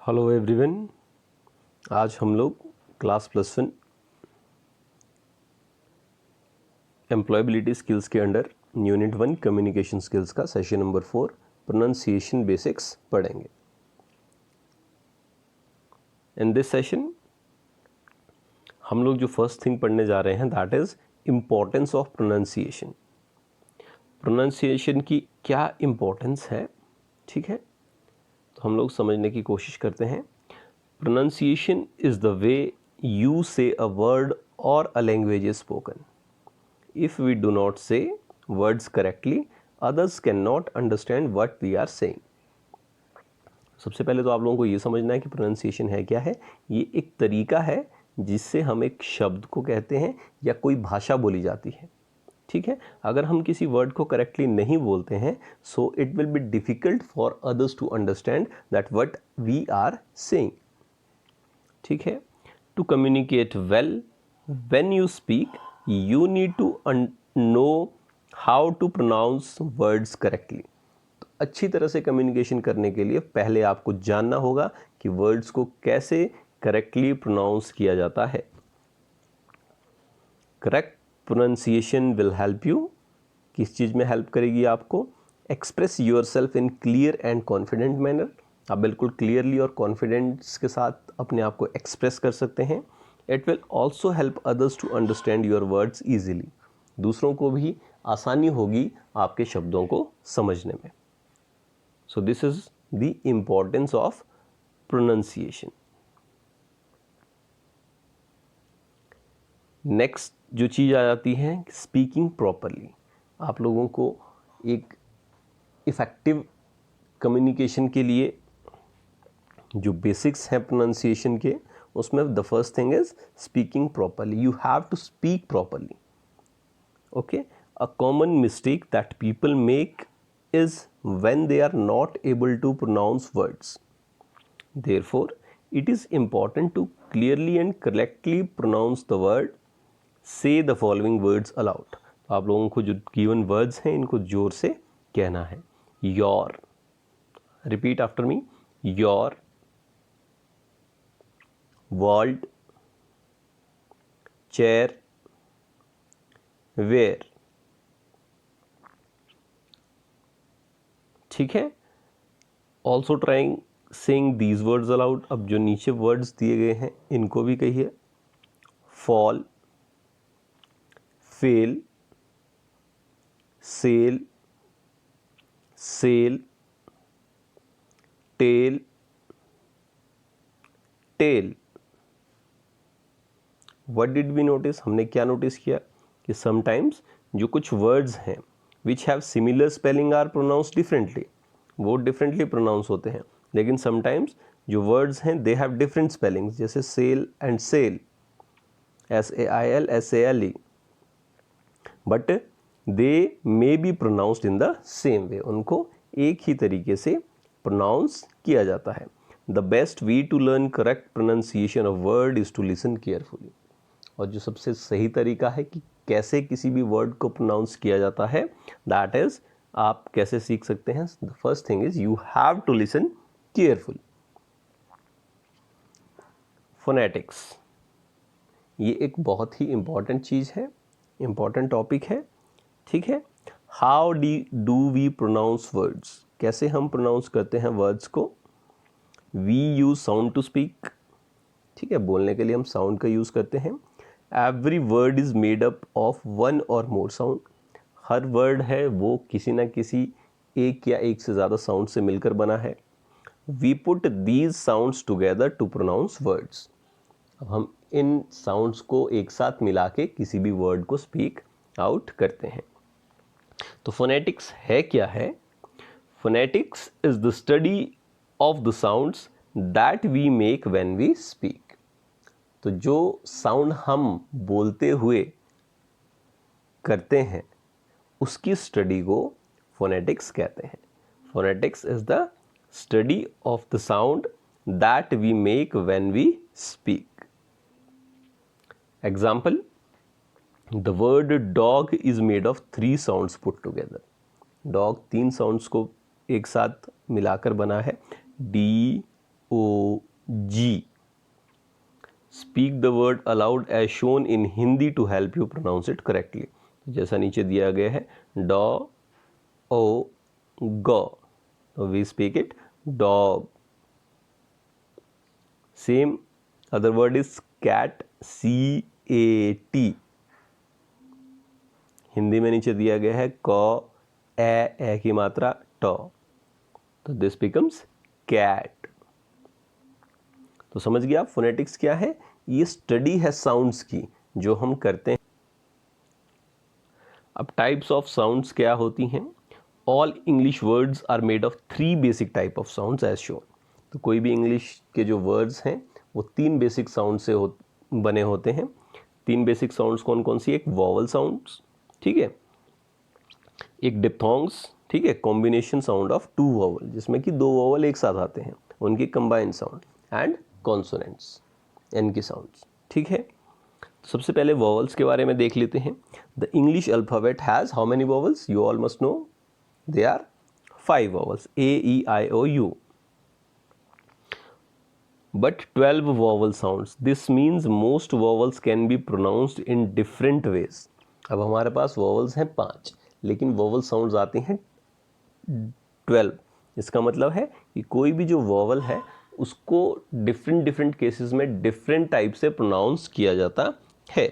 Hello everyone, आज हम लोग क्लास +1 एम्प्लॉयबिलिटी स्किल्स के अंडर यूनिट 1 कम्युनिकेशन स्किल्स का सेशन नंबर 4 प्रोनाउंसिएशन बेसिक्स पढ़ेंगे। इन दिस सेशन हम लोग जो फर्स्ट थिंग पढ़ने जा रहे हैं that is importance of pronunciation. Pronunciation की क्या इम्पोर्टेंस है, ठीक है, तो हम लोग समझने की कोशिश करते हैं। Pronunciation is the way you say a word or a language is spoken. If we do not say words correctly, others cannot understand what we are saying. सबसे पहले तो आप लोगों को ये समझना है कि प्रोनाउंसिएशन है क्या है। ये एक तरीका है जिससे हम एक शब्द को कहते हैं या कोई भाषा बोली जाती है, ठीक है। अगर हम किसी वर्ड को करेक्टली नहीं बोलते हैं so it will be difficult for others to understand that what we are saying, ठीक है। To communicate well when you speak you need to know how to pronounce words correctly. तो अच्छी तरह से कम्युनिकेशन करने के लिए पहले आपको जानना होगा कि वर्ड्स को कैसे करेक्टली प्रोनाउंस किया जाता है। Correct pronunciation will help you, किस चीज़ में हेल्प करेगी आपको? Express your self in clear and confident manner. आप बिल्कुल क्लियरली और कॉन्फिडेंस के साथ अपने आप को एक्सप्रेस कर सकते हैं। It will also help others to understand your words easily. दूसरों को भी आसानी होगी आपके शब्दों को समझने में। सो this is the importance of pronunciation. Next जो चीज़ आ जाती है स्पीकिंग प्रॉपरली। आप लोगों को एक इफ़ेक्टिव कम्युनिकेशन के लिए जो बेसिक्स हैं प्रोनाउंसिएशन के, उसमें the first thing is speaking properly. You have to speak properly, okay. A common mistake that people make is when they are not able to pronounce words. Therefore it is important to clearly and correctly pronounce the word. Say the following words aloud. तो आप लोगों को जो given words हैं इनको जोर से कहना है। Your, repeat after me, your, world, chair, where, ठीक है। Also trying saying these words aloud. अब जो नीचे वर्ड्स दिए गए हैं इनको भी कहिए। Fall, fail, sale, sail, tell, tail. What did we notice? हमने क्या नोटिस किया कि समटाइम्स जो कुछ वर्ड्स हैं which have similar spelling are pronounce differently, वो डिफरेंटली प्रोनाउंस होते हैं। लेकिन समटाइम्स जो वर्ड्स हैं दे हैव डिफरेंट स्पेलिंग्स, जैसे sale and sail, SAIL, SALE, but they may be pronounced in the same way. उनको एक ही तरीके से प्रोनाउंस किया जाता है। The best way to learn correct pronunciation of word is to listen carefully. और जो सबसे सही तरीका है कि कैसे किसी भी वर्ड को प्रोनाउंस किया जाता है, दैट इज़ आप कैसे सीख सकते हैं? The first thing is you have to listen carefully. Phonetics, ये एक बहुत ही इम्पॉर्टेंट चीज़ है, इम्पॉर्टेंट टॉपिक है, ठीक है। How do we pronounce words? कैसे हम प्रोनाउंस करते हैं वर्ड्स को? We use sound to speak, ठीक है, बोलने के लिए हम साउंड का यूज़ करते हैं। Every word is made up of one और मोर साउंड। हर वर्ड है वो किसी ना किसी एक या एक से ज़्यादा साउंड से मिलकर बना है। We put these sounds together to pronounce words. अब हम इन साउंड्स को एक साथ मिला के किसी भी वर्ड को स्पीक आउट करते हैं। तो फोनेटिक्स है क्या है? Phonetics is the study of the sounds that we make when we speak. तो जो साउंड हम बोलते हुए करते हैं उसकी स्टडी को फोनेटिक्स कहते हैं। Phonetics is the study of the sound that we make when we speak. Example, the word dog is made of 3 sounds put together. Dog 3 sounds को एक साथ मिलाकर बना है। D, G. Speak the word aloud as shown in Hindi to help you pronounce it correctly. जैसा नीचे दिया गया है डॉ ओ गो, तो we speak it dog. Same other word is cat, C-A-T. Hindi में नीचे दिया गया है क ए की मात्रा ट, तो दिस बिकम्स कैट. तो समझ गया फोनेटिक्स क्या है? ये स्टडी है साउंड्स की जो हम करते हैं. अब टाइप्स ऑफ साउंड्स क्या होती हैं? All English words are made of 3 basic type of sounds as shown. तो कोई भी इंग्लिश के जो वर्ड्स हैं वो 3 बेसिक साउंड से बने होते हैं. 3 बेसिक साउंड्स कौन कौन सी? एक वॉवल साउंड्स, ठीक है, एक डिप्थोंग्स, ठीक है, कॉम्बिनेशन साउंड ऑफ 2 वॉवल जिसमें कि 2 वॉवल एक साथ आते हैं, उनकी कंबाइंड साउंड, एंड कॉन्सोनेंट्स, एन की साउंड्स, ठीक है. तो सबसे पहले वॉवल्स के बारे में देख लेते हैं. The English alphabet has how many vowels? You all must know, they are 5 vowels, A-E-I-O-U. But 12 vowel sounds. This means most vowels can be pronounced in different ways. अब हमारे पास vowels हैं 5, लेकिन vowel sounds आते हैं 12. इसका मतलब है कि कोई भी जो vowel है उसको different cases में different type से pronounce किया जाता है.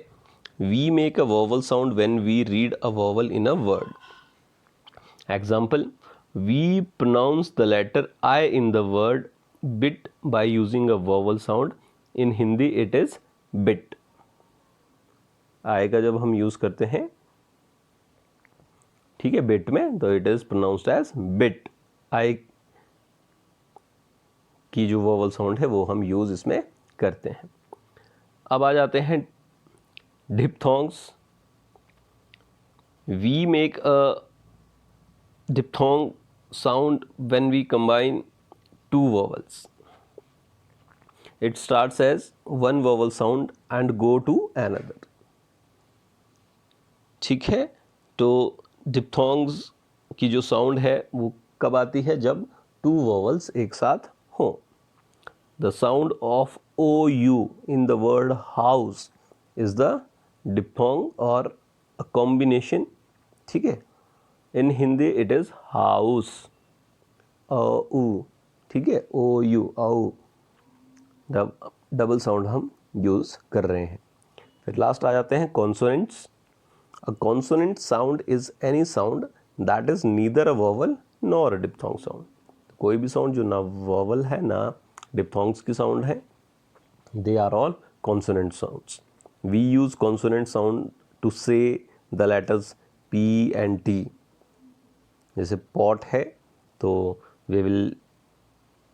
We make a vowel sound when we read a vowel in a word. Example, we pronounce the letter I in the word bit by using a vowel sound. In Hindi it is bit. I का जब हम use करते हैं, ठीक है, bit में, तो it is pronounced as bit. I की जो vowel sound है वो हम यूज इसमें करते हैं. अब आ जाते हैं diphthongs. We make a diphthong sound when we combine 2 vowels. It starts as one vowel sound and go to another. ठीक है, तो diphthongs की जो साउंड है वो कब आती है? जब 2 vowels एक साथ हों. The sound of OU in the word house is the diphthong or a combination. ठीक है, in Hindi it is house, OU, ठीक है, OU, OU, डबल साउंड हम यूज़ कर रहे हैं. फिर लास्ट आ जाते हैं consonants. A consonant sound is any sound that is neither a vowel nor a diphthong sound. कोई भी साउंड जो ना वॉवल है ना डिप्थोंग्स की साउंड है, they are all consonant sounds. We use consonant sound to say the letters P and T. जैसे pot है तो we will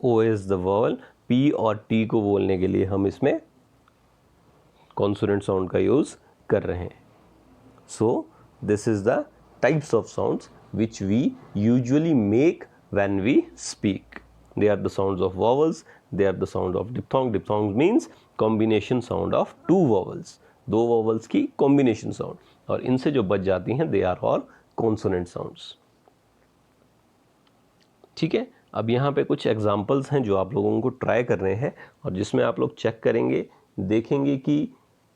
O is the vowel, P और T को बोलने के लिए हम इसमें कॉन्सोनेंट साउंड का यूज़ कर रहे हैं. So this is the types of sounds which we usually make when we speak. They are the sounds of vowels, they are the sound of diphthong. Diphthong means combination sound of 2 vowels, 2 vowels की combination sound, और इनसे जो बच जाती हैं they are all consonant sounds. ठीक है, अब यहाँ पे कुछ एग्जाम्पल्स हैं जो आप लोगों को ट्राई कर रहे हैं और जिसमें आप लोग चेक करेंगे, देखेंगे कि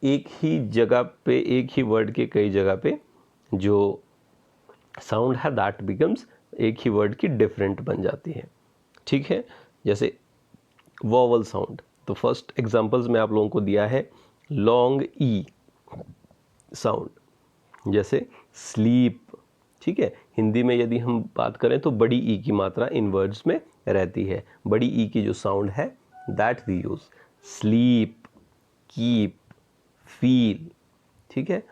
एक ही जगह पे, एक ही वर्ड के कई जगह पे जो साउंड है दैट बिकम्स एक ही वर्ड की डिफरेंट बन जाती है. ठीक है, जैसे वॉवल साउंड, तो फर्स्ट एग्जाम्पल्स में आप लोगों को दिया है लॉन्ग ई साउंड, जैसे स्लीप. ठीक है, हिंदी में यदि हम बात करें तो बड़ी ई की मात्रा इन वर्ड्स में रहती है. बड़ी ई की जो साउंड है that we use sleep, keep, feel. ठीक है,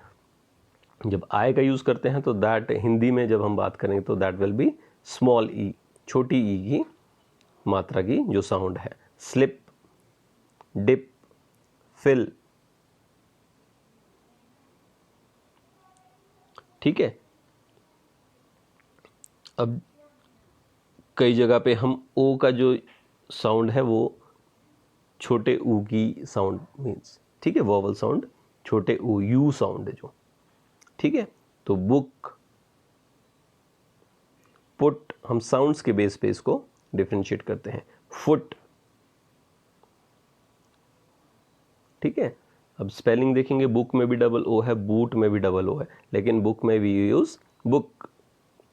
जब आई का यूज़ करते हैं तो दैट हिंदी में जब हम बात करेंगे तो that will be small e, छोटी ई की मात्रा की जो साउंड है. Slip, dip, fill. ठीक है, अब कई जगह पे हम ओ का जो साउंड है वो छोटे ऊ की साउंड मीन्स, ठीक है, वॉवल साउंड छोटे ऊ, यू साउंड है जो. ठीक है, तो बुक, पुट, हम साउंड्स के बेस पे इसको डिफरेंशिएट करते हैं. फुट, ठीक है। अब स्पेलिंग देखेंगे, बुक में भी डबल ओ है, बूट में भी डबल ओ है, लेकिन बुक में वी यूज़ बुक,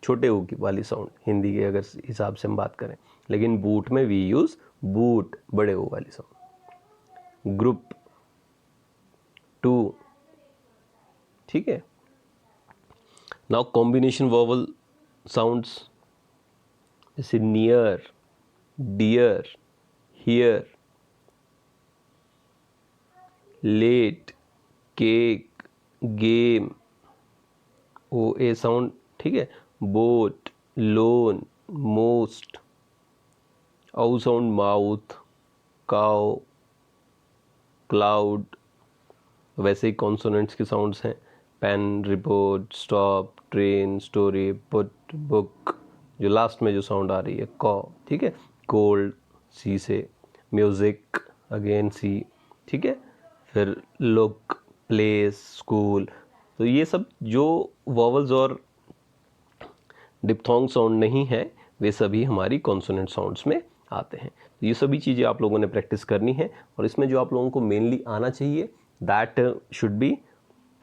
छोटे ओ की वाली साउंड, हिंदी के अगर हिसाब से हम बात करें, लेकिन बूट में वी यूज़ बूट, बड़े ओ वाली साउंड। ग्रुप, टू, ठीक है। नाउ कॉम्बिनेशन वॉवल साउंड्स, जैसे near, dear, hear, late, cake, game, o a sound, ठीक है। बोट, लोन, मोस्ट, औ साउंड माउथ, काउ, क्लाउड। वैसे ही कॉन्सोनेंट्स के साउंड्स हैं, pen, report, stop, train, story, put, book, जो लास्ट में जो साउंड आ रही है कॉ, ठीक है। कोल्ड, सी से, म्यूज़िक, अगेन सी, ठीक है। फिर लुक, प्लेस, स्कूल। तो ये सब जो वॉवल्स और डिप्थोंग साउंड नहीं है, वे सभी हमारी कॉन्सोनेंट साउंड्स में आते हैं। तो ये सभी चीज़ें आप लोगों ने प्रैक्टिस करनी है, और इसमें जो आप लोगों को मेनली आना चाहिए, दैट शुड बी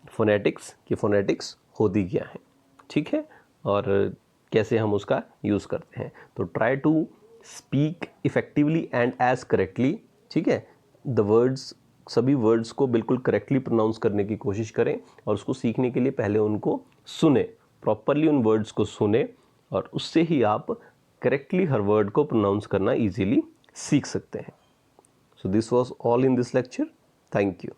फोनेटिक्स, कि फोनेटिक्स होती क्या है, ठीक है, और कैसे हम उसका यूज़ करते हैं। तो try to speak effectively and as correctly, ठीक है। द वर्ड्स, सभी वर्ड्स को बिल्कुल करेक्टली प्रोनाउंस करने की कोशिश करें, और उसको सीखने के लिए पहले उनको सुने, प्रॉपरली उन वर्ड्स को सुने, और उससे ही आप करेक्टली हर वर्ड को प्रोनाउंस करना इजीली सीख सकते हैं। So this was all in this lecture. Thank you.